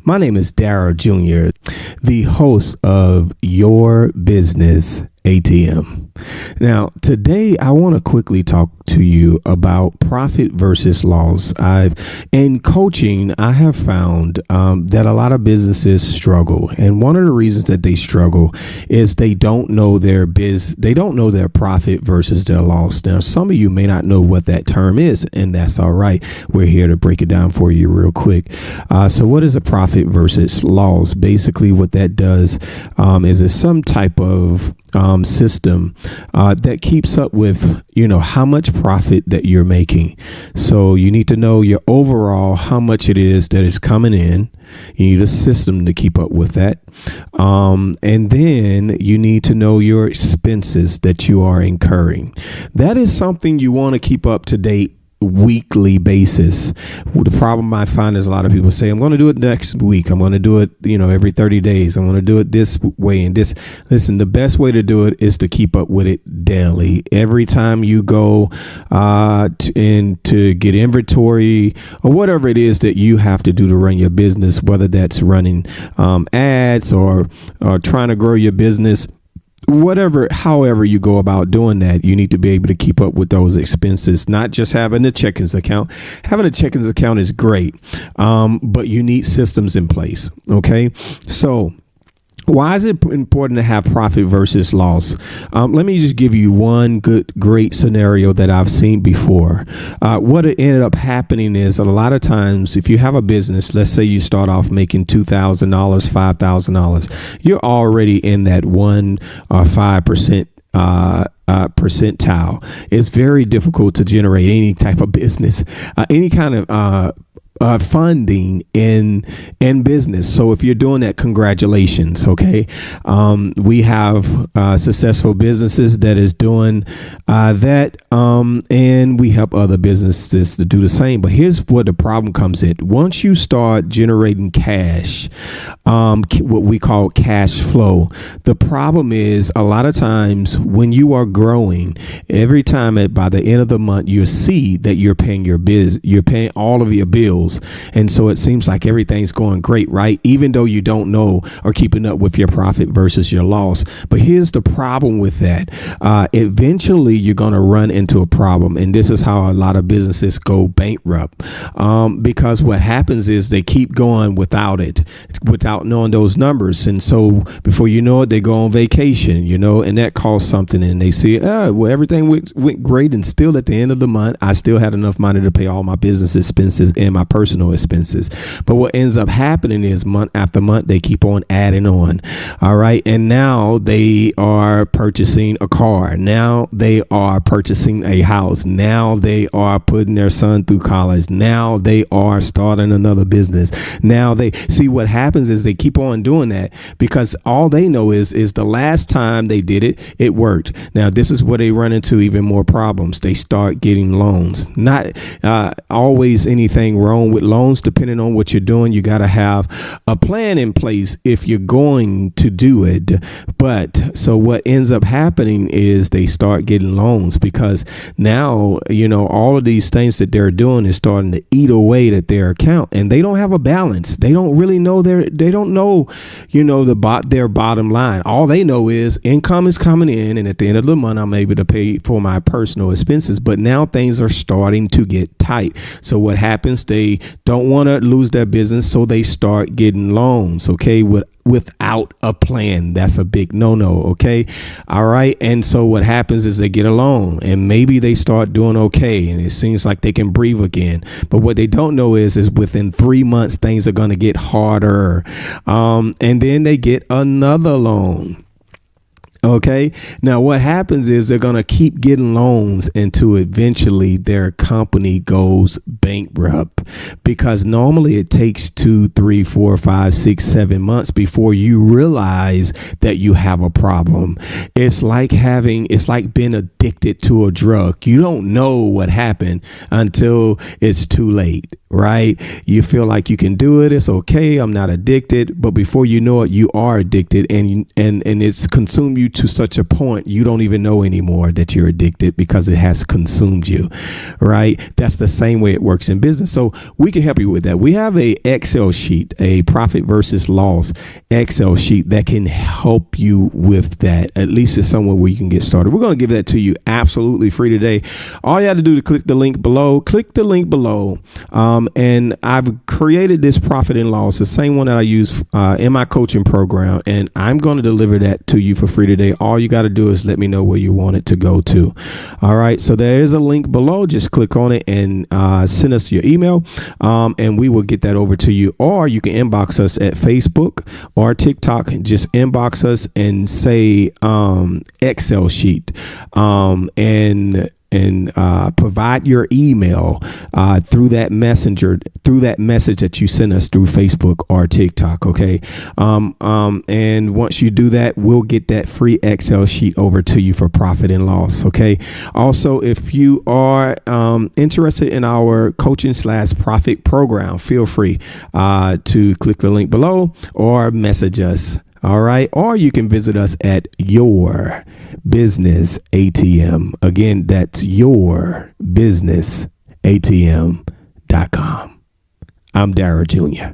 My name is Darrell Jr., the host of Your Business ATM. Now, today I want to quickly talk to you about profit versus loss. In coaching, I have found that a lot of businesses struggle, and one of the reasons that they struggle is they don't know their profit versus their loss. Now, some of you may not know what that term is, and that's all right. We're here to break it down for you real quick. So, what is a profit versus loss? Basically, what that does is it's some type of system that keeps up with, how much profit that you're making. So you need to know your overall, how much it is that is coming in. You need a system to keep up with that. And then you need to know your expenses that you are incurring. That is something you want to keep up to date weekly basis. The problem I find is a lot of people say, I'm going to do it next week. I'm going to do it, every 30 days. I'm going to do it this way and this. Listen, the best way to do it is to keep up with it daily. Every time you go to get inventory or whatever it is that you have to do to run your business, whether that's running ads or trying to grow your business, however you go about doing that, you need to be able to keep up with those expenses, not just having a checkings account. Having a checkings account is great, but you need systems in place. Okay. So why is it important to have profit versus loss? Let me just give you one great scenario that I've seen before. What it ended up happening is a lot of times, if you have a business, let's say you start off making $2,000, $5,000, you're already in that 1 or 5% percentile. It's very difficult to generate any type of business, any kind of funding in business. So if you're doing that, congratulations. Okay. We have successful businesses that is doing that. And we help other businesses to do the same. But here's where the problem comes in. Once you start generating cash, what we call cash flow, the problem is a lot of times when you are growing, every time by the end of the month, you see that you're paying you're paying all of your bills. And so it seems like everything's going great, right? Even though you don't know or keeping up with your profit versus your loss. But here's the problem with that. Eventually, you're going to run into a problem. And this is how a lot of businesses go bankrupt. Because what happens is they keep going without knowing those numbers. And so before you know it, they go on vacation, and that costs something. And they see, everything went great. And still at the end of the month, I still had enough money to pay all my business expenses and my personal expenses. But what ends up happening is month after month, they keep on adding on. All right. And now they are purchasing a car. Now they are purchasing a house. Now they are putting their son through college. Now they are starting another business. Now they see what happens is they keep on doing that because all they know is the last time they did it, it worked. Now, this is where they run into even more problems. They start getting loans. Not always anything wrong with loans. Depending on what you're doing, you got to have a plan in place if you're going to do it. But so what ends up happening is they start getting loans because now, all of these things that they're doing is starting to eat away at their account, and they don't have a balance. They don't really know their bottom line. All they know is income is coming in, and at the end of the month, I'm able to pay for my personal expenses. But now things are starting to get tight. So what happens? They don't want to lose their business, so they start getting loans. Okay, without a plan. That's a big no-no. Okay. All right. And so what happens is they get a loan and maybe they start doing okay. And it seems like they can breathe again. But what they don't know is within 3 months, things are going to get harder. And then they get another loan. Okay. Now, what happens is they're going to keep getting loans until eventually their company goes bankrupt, because normally it takes 2, 3, 4, 5, 6, 7 months before you realize that you have a problem. It's like being addicted to a drug. You don't know what happened until it's too late. Right? You feel like you can do it. It's okay. I'm not addicted. But before you know it, you are addicted, and it's consumed you you to such a point you don't even know anymore that you're addicted because it has consumed you, right? That's the same way it works in business. So we can help you with that. We have a Excel sheet, a profit versus loss Excel sheet that can help you with that. At least it's somewhere where you can get started. We're going to give that to you absolutely free today. All you have to do to click the link below, and I've created this profit and loss, the same one that I use in my coaching program, and I'm going to deliver that to you for free today. All you got to do is let me know where you want it to go to. All right. So there is a link below. Just click on it and send us your email, and we will get that over to you. Or you can inbox us at Facebook or TikTok. Just inbox us and say Excel sheet, and provide your email through that message that you send us through Facebook or TikTok. Okay. And once you do that, we'll get that free Excel sheet over to you for profit and loss. Okay. Also, if you are interested in our coaching / profit program, feel free to click the link below or message us. All right. Or you can visit us at Your Business ATM. Again, that's yourbusinessatm.com. I'm Darrell Jr.